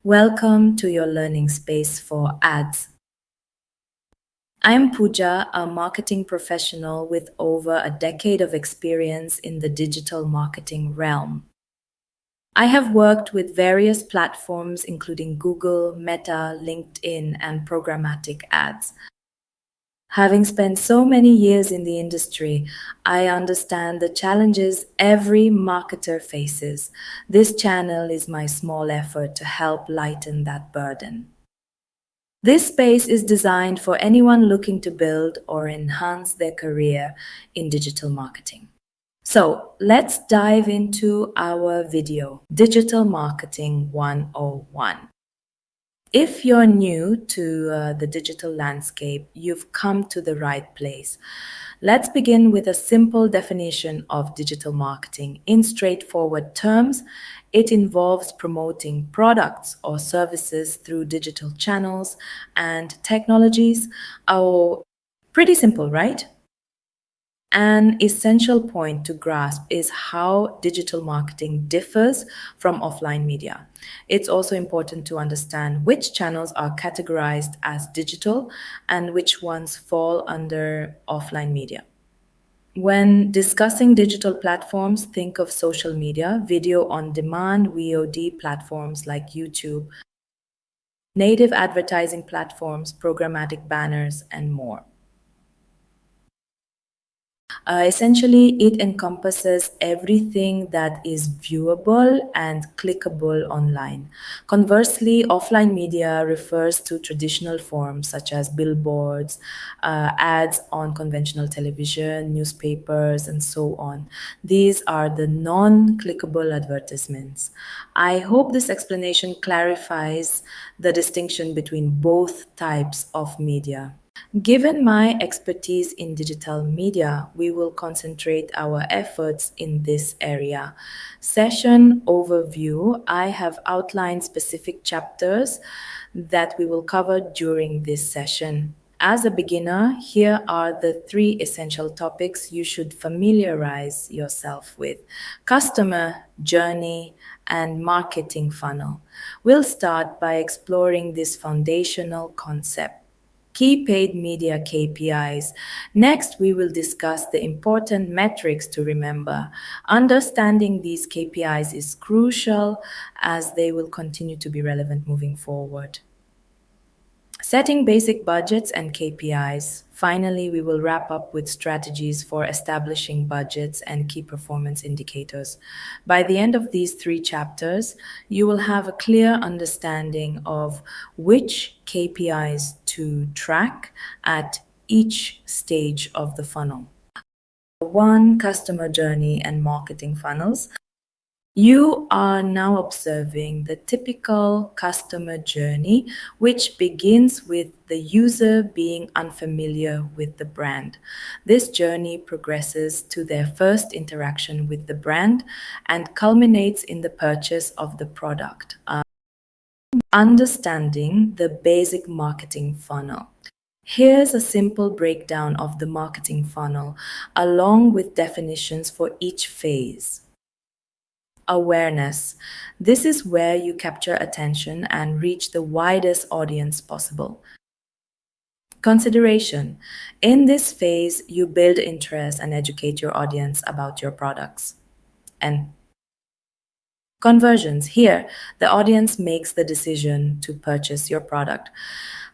Welcome to your learning space for ads. I'm Pooja, a marketing professional with over a decade of experience in the digital marketing realm. I have worked with various platforms including Google, Meta, LinkedIn, and programmatic ads. Having spent so many years in the industry, I understand the challenges every marketer faces. This channel is my small effort to help lighten that burden. This space is designed for anyone looking to build or enhance their career in digital marketing. So let's dive into our video, Digital Marketing 101. If you're new to the digital landscape, you've come to the right place. Let's begin with a simple definition of digital marketing. In straightforward terms, it involves promoting products or services through digital channels and technologies. Oh, pretty simple, right? An essential point to grasp is how digital marketing differs from offline media. It's also important to understand which channels are categorized as digital and which ones fall under offline media. When discussing digital platforms, think of social media, video on demand, VOD platforms like YouTube, native advertising platforms, programmatic banners, and more. Essentially, it encompasses everything that is viewable and clickable online. Conversely, offline media refers to traditional forms such as billboards, ads on conventional television, newspapers, and so on. These are the non clickable advertisements. I hope this explanation clarifies the distinction between both types of media. Given my expertise in digital media, we will concentrate our efforts in this area. Session overview. I have outlined specific chapters that we will cover during this session. As a beginner, here are the three essential topics you should familiarize yourself with: customer journey and marketing funnel. We'll start by exploring this foundational concept. Key paid media KPIs. Next, we will discuss the important metrics to remember. Understanding these KPIs is crucial as they will continue to be relevant moving forward. Setting basic budgets and KPIs. Finally, we will wrap up with strategies for establishing budgets and key performance indicators. By the end of these three chapters, you will have a clear understanding of which KPIs to track at each stage of the funnel. One, customer journey and marketing funnels. You are now observing the typical customer journey, which begins with the user being unfamiliar with the brand. This journey progresses to their first interaction with the brand and culminates in the purchase of the product. Understanding the basic marketing funnel. Here's a simple breakdown of the marketing funnel, along with definitions for each phase. Awareness. This is where you capture attention and reach the widest audience possible. Consideration. In this phase, you build interest and educate your audience about your products. And conversions. Here, the audience makes the decision to purchase your product.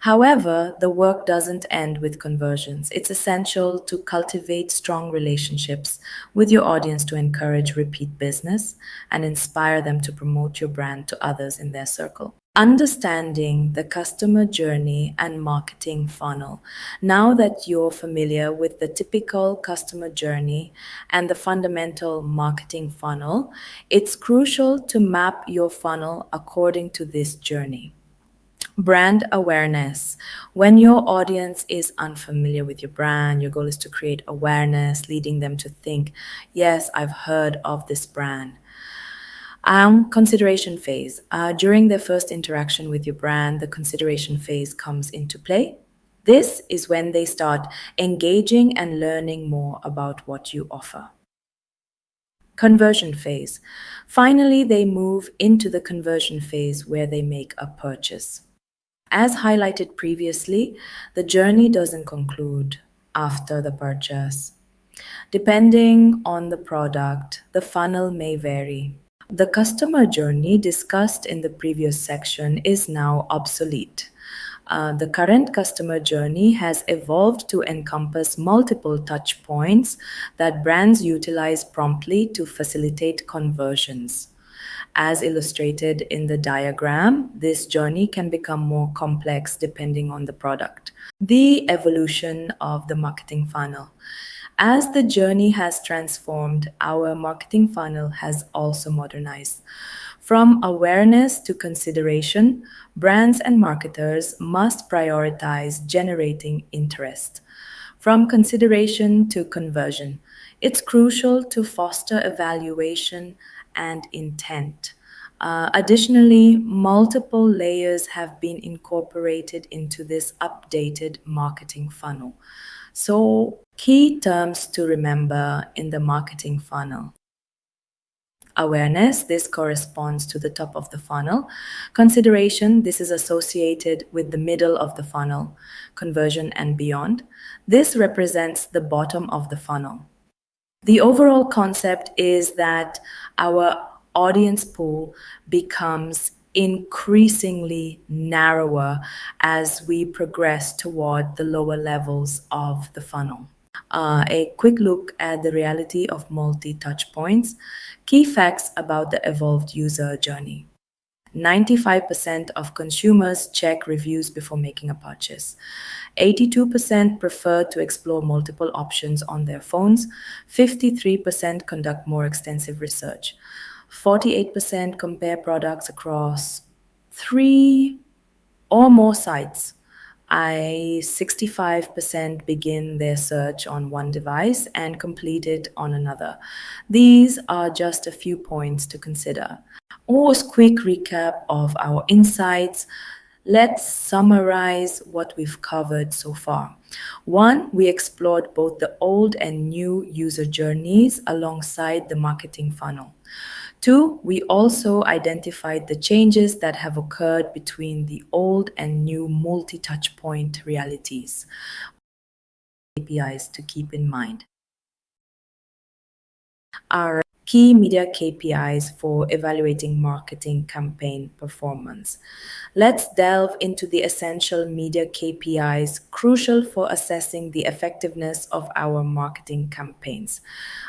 However, the work doesn't end with conversions. It's essential to cultivate strong relationships with your audience to encourage repeat business and inspire them to promote your brand to others in their circle. Understanding the customer journey and marketing funnel. Now that you're familiar with the typical customer journey and the fundamental marketing funnel, it's crucial to map your funnel according to this journey. Brand awareness. When your audience is unfamiliar with your brand, your goal is to create awareness, leading them to think, yes, I've heard of this brand. Consideration phase. During their first interaction with your brand, the consideration phase comes into play. This is when they start engaging and learning more about what you offer. Conversion phase. Finally, they move into the conversion phase where they make a purchase. As highlighted previously, the journey doesn't conclude after the purchase. Depending on the product, the funnel may vary. The customer journey discussed in the previous section is now obsolete. The current customer journey has evolved to encompass multiple touch points that brands utilize promptly to facilitate conversions. As illustrated in the diagram, this journey can become more complex depending on the product. The evolution of the marketing funnel. As the journey has transformed, our marketing funnel has also modernized. From awareness to consideration, brands and marketers must prioritize generating interest. From consideration to conversion, it's crucial to foster evaluation and intent. Additionally, multiple layers have been incorporated into this updated marketing funnel. So, key terms to remember in the marketing funnel. Awareness, this corresponds to the top of the funnel. Consideration, this is associated with the middle of the funnel. Conversion and beyond. This represents the bottom of the funnel. The overall concept is that our audience pool becomes increasingly narrower as we progress toward the lower levels of the funnel. A quick look at the reality of multi-touch points. Key facts about the evolved user journey. 95% of consumers check reviews before making a purchase. 82% prefer to explore multiple options on their phones. 53% conduct more extensive research. 48% compare products across 3 or more sites. 65% begin their search on one device and complete it on another. These are just a few points to consider. A quick recap of our insights. Let's summarize what we've covered so far. 1, we explored both the old and new user journeys alongside the marketing funnel. 2, we also identified the changes that have occurred between the old and new multi-touch point realities. KPIs to keep in mind. Our key media KPIs for evaluating marketing campaign performance. Let's delve into the essential media KPIs crucial for assessing the effectiveness of our marketing campaigns.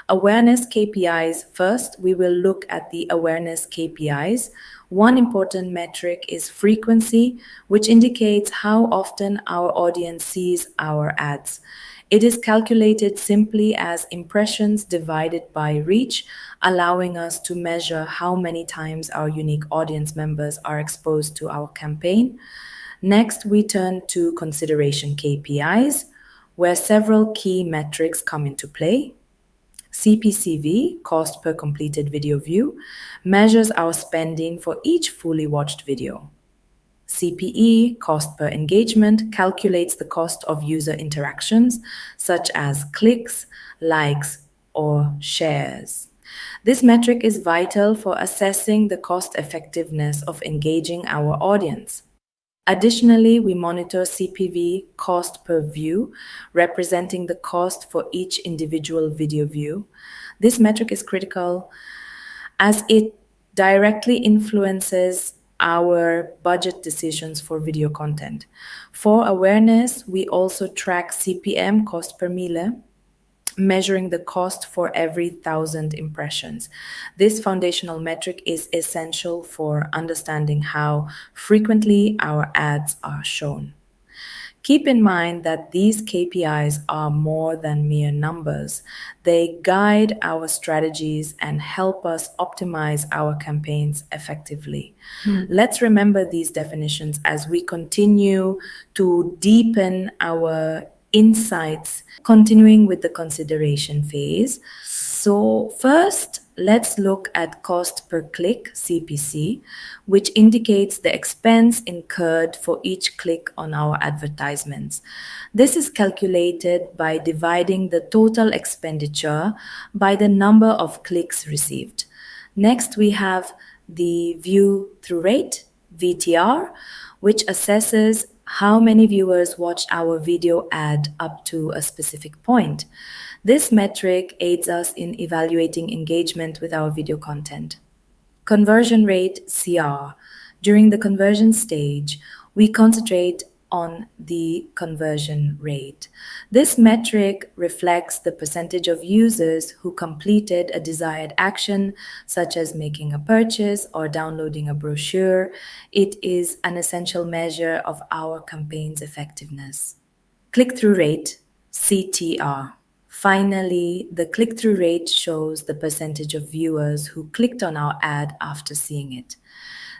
Awareness KPIs. First, we will look at the awareness KPIs. One important metric is frequency, which indicates how often our audience sees our ads. It is calculated simply as impressions divided by reach, allowing us to measure how many times our unique audience members are exposed to our campaign. Next, we turn to consideration KPIs, where several key metrics come into play. CPCV, cost per completed video view, measures our spending for each fully watched video. CPE, cost per engagement, calculates the cost of user interactions, such as clicks, likes, or shares. This metric is vital for assessing the cost effectiveness of engaging our audience. Additionally, we monitor CPV, cost per view, representing the cost for each individual video view. This metric is critical as it directly influences our budget decisions for video content. For awareness, we also track CPM, cost per mille, measuring the cost for every 1,000 impressions. This foundational metric is essential for understanding how frequently our ads are shown. Keep in mind that these KPIs are more than mere numbers. They guide our strategies and help us optimize our campaigns effectively. Let's remember these definitions as we continue to deepen our insights, continuing with the consideration phase. So first, let's look at cost per click, CPC, which indicates the expense incurred for each click on our advertisements. This is calculated by dividing the total expenditure by the number of clicks received. Next, we have the view through rate, VTR, which assesses how many viewers watched our video ad up to a specific point. This metric aids us in evaluating engagement with our video content. Conversion rate, CR. During the conversion stage, we concentrate on the conversion rate. This metric reflects the percentage of users who completed a desired action, such as making a purchase or downloading a brochure. It is an essential measure of our campaign's effectiveness. Click-through rate, CTR. Finally, the click-through rate shows the percentage of viewers who clicked on our ad after seeing it.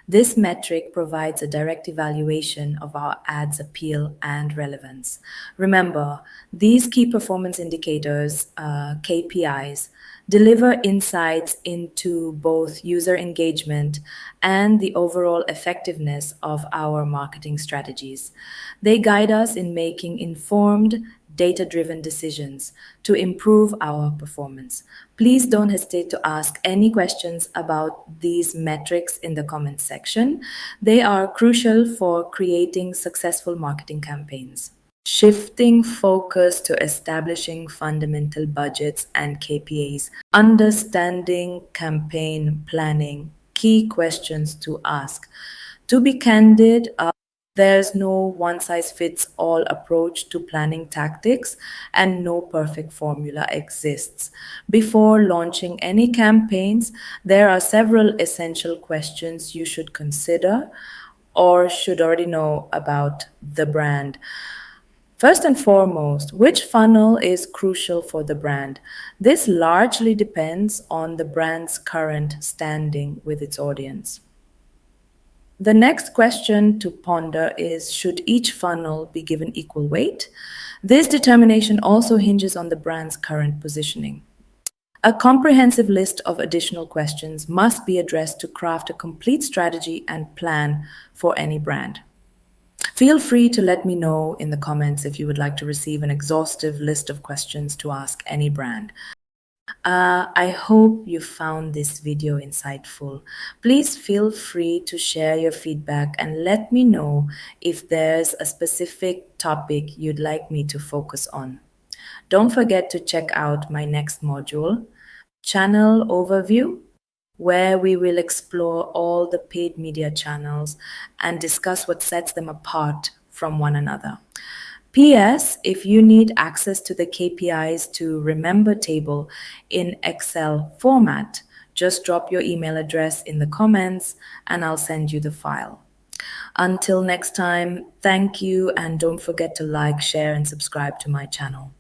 This metric provides a direct evaluation of our ad's appeal and relevance. Remember, these key performance indicators, KPIs, deliver insights into both user engagement and the overall effectiveness of our marketing strategies. They guide us in making informed, data-driven decisions to improve our performance. Please don't hesitate to ask any questions about these metrics in the comments section. They are crucial for creating successful marketing campaigns. Shifting focus to establishing fundamental budgets and KPIs, understanding campaign planning, key questions to ask. To be candid, there's no one-size-fits-all approach to planning tactics, and no perfect formula exists. Before launching any campaigns, there are several essential questions you should consider or should already know about the brand. First and foremost, which funnel is crucial for the brand? This largely depends on the brand's current standing with its audience. The next question to ponder is, should each funnel be given equal weight? This determination also hinges on the brand's current positioning. A comprehensive list of additional questions must be addressed to craft a complete strategy and plan for any brand. Feel free to let me know in the comments if you would like to receive an exhaustive list of questions to ask any brand. I hope you found this video insightful. Please feel free to share your feedback and let me know if there's a specific topic you'd like me to focus on. Don't forget to check out my next module, Channel Overview, where we will explore all the paid media channels and discuss what sets them apart from one another. P.S. If you need access to the KPIs to Remember table in Excel format, just drop your email address in the comments and I'll send you the file. Until next time, thank you, and don't forget to like, share, and subscribe to my channel.